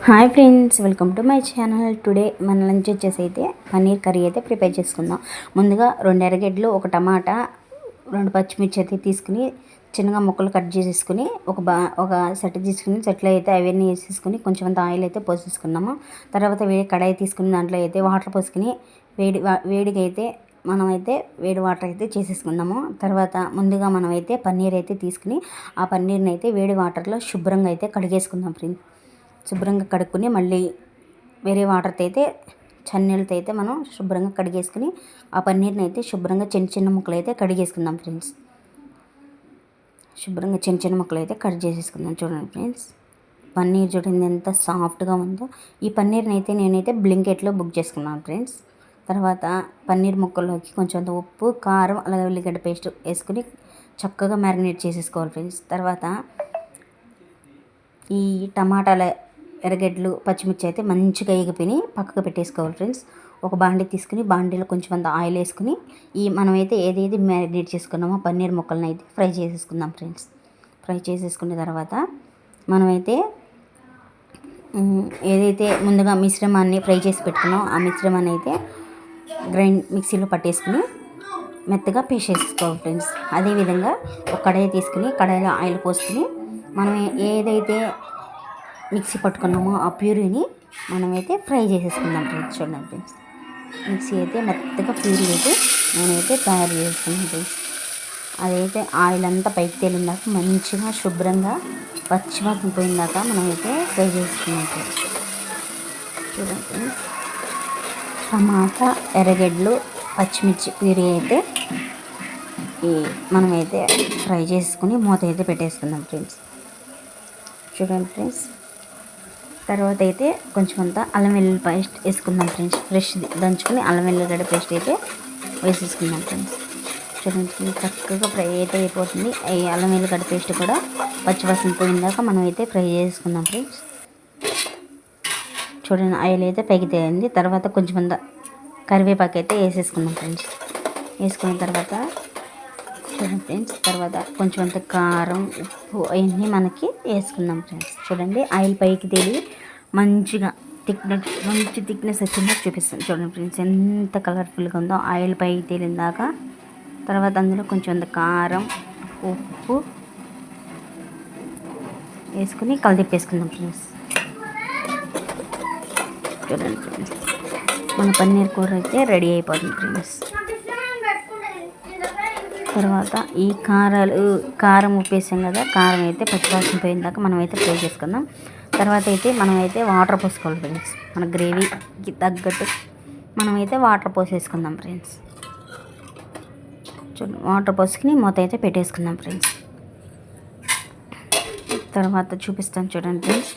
Hi friends, welcome to my channel. Today మన lunch వచ్చేసి అయితే పన్నీర్ కర్రీ అయితే ప్రిపేర్ చేసుకుందాం. ముందుగా 2 ఎర్రగడ్డలు, ఒక టమాటా, 2 పచ్చిమిర్చి అయితే తీసుకుని చిన్నగా ముక్కలు కట్ చేసేసుకుని ఒక సెట్ తీసుకుని సెట్లో అయితే అవన్నీ వేసేసుకుని కొంచెం అంత ఆయిల్ అయితే పోసేసుకున్నాము. తర్వాత కడాయి తీసుకుని దాంట్లో అయితే వాటర్ పోసుకుని వేడిగా అయితే మనమైతే వేడి వాటర్ అయితే చేసేసుకుందాము. తర్వాత ముందుగా మనమైతే పన్నీర్ అయితే తీసుకుని ఆ పన్నీర్ని అయితే వేడి వాటర్లో శుభ్రంగా అయితే కడిగేసుకుందాం ఫ్రెండ్స్. శుభ్రంగా కడుక్కుని మళ్ళీ వేరే వాటర్తో అయితే చన్నీళ్ళతో అయితే మనం శుభ్రంగా కడిగేసుకుని ఆ పన్నీర్ని అయితే శుభ్రంగా చిన్న చిన్న ముక్కలు అయితే కడిగేసుకుందాం ఫ్రెండ్స్. శుభ్రంగా చిన్న చిన్న ముక్కలు అయితే కట్ చేసేసుకుందాం. చూడండి ఫ్రెండ్స్, పన్నీర్ చూడండి ఎంత సాఫ్ట్గా ఉందో. ఈ పన్నీర్ని అయితే నేనైతే బ్లింకెట్లో బుక్ చేసుకున్నాను ఫ్రెండ్స్. తర్వాత పన్నీర్ ముక్కల్లోకి కొంచెం ఉప్పు, కారం, అలాగే ఉల్లిగడ్డ పేస్ట్ వేసుకుని చక్కగా మ్యారినేట్ చేసేసుకోవాలి ఫ్రెండ్స్. తర్వాత ఈ టమాటాల ఎర్రగడ్డలు, పచ్చిమిర్చి అయితే మంచిగా ఎగిపోయి పక్కకు పెట్టేసుకోవాలి ఫ్రెండ్స్. ఒక బాండీ తీసుకుని బాండీలో కొంచెం అంత ఆయిల్ వేసుకుని మనమైతే ఏదేది మ్యారినేట్ చేసుకున్నామో పన్నీర్ ముక్కలను అయితే ఫ్రై చేసేసుకుందాం ఫ్రెండ్స్. ఫ్రై చేసేసుకున్న తర్వాత మనమైతే ఏదైతే ముందుగా మిశ్రమాన్ని ఫ్రై చేసి పెట్టుకున్నామో ఆ మిశ్రమాన్ని అయితే మిక్సీలో పట్టేసుకుని మెత్తగా పేస్ట్ చేసుకోవాలి ఫ్రెండ్స్. అదేవిధంగా ఒక కడాయి తీసుకుని కడాయిలో ఆయిల్ పోసుకుని మనం ఏదైతే మిక్సీ పట్టుకున్నామో ఆ ప్యూరీని మనమైతే ఫ్రై చేసేసుకుందాం ఫ్రెండ్స్. చూడండి ఫ్రెండ్స్, మిక్సీ అయితే మెత్తగా ప్యూరీ అయితే నేనైతే తయారు చేసుకున్నాను ఫ్రెండ్స్. అదైతే ఆయిల్ అంతా పైకి తేలిందాక మంచిగా శుభ్రంగా పచ్చివాసన పోయిందాక మనమైతే ఫ్రై చేసుకున్నాం ఫ్రెండ్స్. చూడండి ఫ్రెండ్స్, టమాటా, ఎర్రగడ్డలు, పచ్చిమిర్చి ప్యూరీ అయితే మనమైతే ఫ్రై చేసుకుని మూత అయితే పెట్టేసుకుందాం ఫ్రెండ్స్. చూడండి ఫ్రెండ్స్, తర్వాత అయితే కొంచెం అంతా అల్లం వెల్లుల్లి పేస్ట్ వేసుకుందాం ఫ్రెండ్స్. ఫ్రెష్ దంచుకుని అల్లం వెల్లుల్లిగడ్డ పేస్ట్ అయితే వేసేసుకుందాం ఫ్రెండ్స్. చూడండి, చక్కగా ఫ్రై అయితే అయిపోతుంది. ఈ అల్లం వెల్లుల్లిగడ్డ పేస్ట్ కూడా పచ్చివాసన పోయిందాక మనం అయితే ఫ్రై చేసుకుందాం ఫ్రెండ్స్. చూడండి, ఆయిల్ అయితే పైకి తేలింది. తర్వాత కొంచెం అంత కరివేపాకు అయితే వేసేసుకుందాం ఫ్రెండ్స్. వేసుకున్న తర్వాత చూడండి ఫ్రెండ్స్, తర్వాత కొంచెం అంత కారం, ఉప్పు అవన్నీ మనకి వేసుకుందాం ఫ్రెండ్స్. చూడండి, ఆయిల్ పైకి తేలి మంచిగా మంచి థిక్నెస్ వచ్చిందో చూపిస్తాను. చూడండి ఫ్రెండ్స్, ఎంత కలర్ఫుల్గా ఉందో ఆయిల్ పైకి తేలిందాక. తర్వాత అందులో కొంచెం అంత కారం, ఉప్పు వేసుకుని కలిదిప్పేసుకుందాం ఫ్రెండ్స్. చూడండి ఫ్రెండ్స్, మన పన్నీర్ కూర అయితే రెడీ అయిపోతుంది ఫ్రెండ్స్. తర్వాత ఈ కారం ఉప్పు వేసాం కదా, కారం అయితే పచ్చివాసన పోయిందాక మనమైతే ఫ్రై చేసుకుందాం. తర్వాత అయితే మనమైతే వాటర్ పోసుకోవాలి ఫ్రెండ్స్. మన గ్రేవీకి తగ్గట్టు మనమైతే వాటర్ పోసేసుకుందాం ఫ్రెండ్స్. చూడండి, వాటర్ పోసుకుని మూత అయితే పెట్టేసుకుందాం ఫ్రెండ్స్. తర్వాత చూపిస్తాను చూడండి ఫ్రెండ్స్,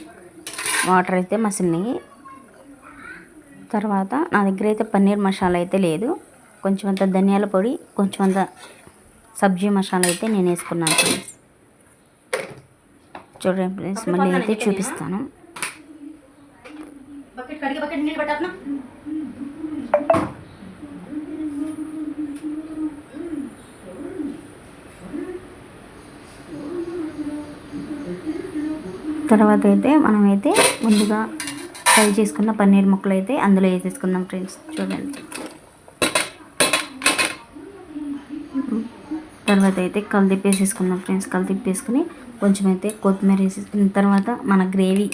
వాటర్ అయితే మసిలినాయి. తర్వాత నా దగ్గర అయితే పన్నీర్ మసాలా అయితే లేదు. కొంచెం అంత ధనియాల పొడి, కొంచెం అంత సబ్జీ మసాలా అయితే నేను వేసుకున్నాను ఫ్రెండ్స్. చూడండి ఫ్రెండ్స్, మళ్ళీ అయితే చూపిస్తాను. తర్వాత అయితే మనమైతే ముందుగా ఫ్రై చేసుకున్న పన్నీర్ ముక్కలు అయితే అందులో వేసేసుకుందాం ఫ్రెండ్స్. చూడండి, తర్వాత అయితే కలిదిప్పేసేసుకుందాం ఫ్రెండ్స్. కలిదిప్పేసుకుని కొంచెం అయితే కొత్తిమీర వేసేసుకున్న తర్వాత మన గ్రేవీ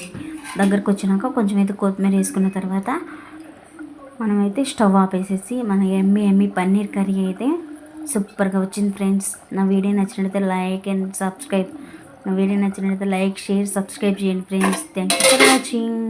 దగ్గరకు వచ్చినాక కొంచెం అయితే కొత్తిమీర వేసుకున్న తర్వాత మనమైతే స్టవ్ ఆపేసేసి మన ఎమ్మి పన్నీర్ కర్రీ అయితే సూపర్గా వచ్చింది ఫ్రెండ్స్. నా వీడియో నచ్చినట్లయితే లైక్ అండ్ సబ్స్క్రైబ్. నా వీడియో నచ్చినట్లయితే లైక్, షేర్, సబ్స్క్రైబ్ చేయండి friends. Thank you for watching.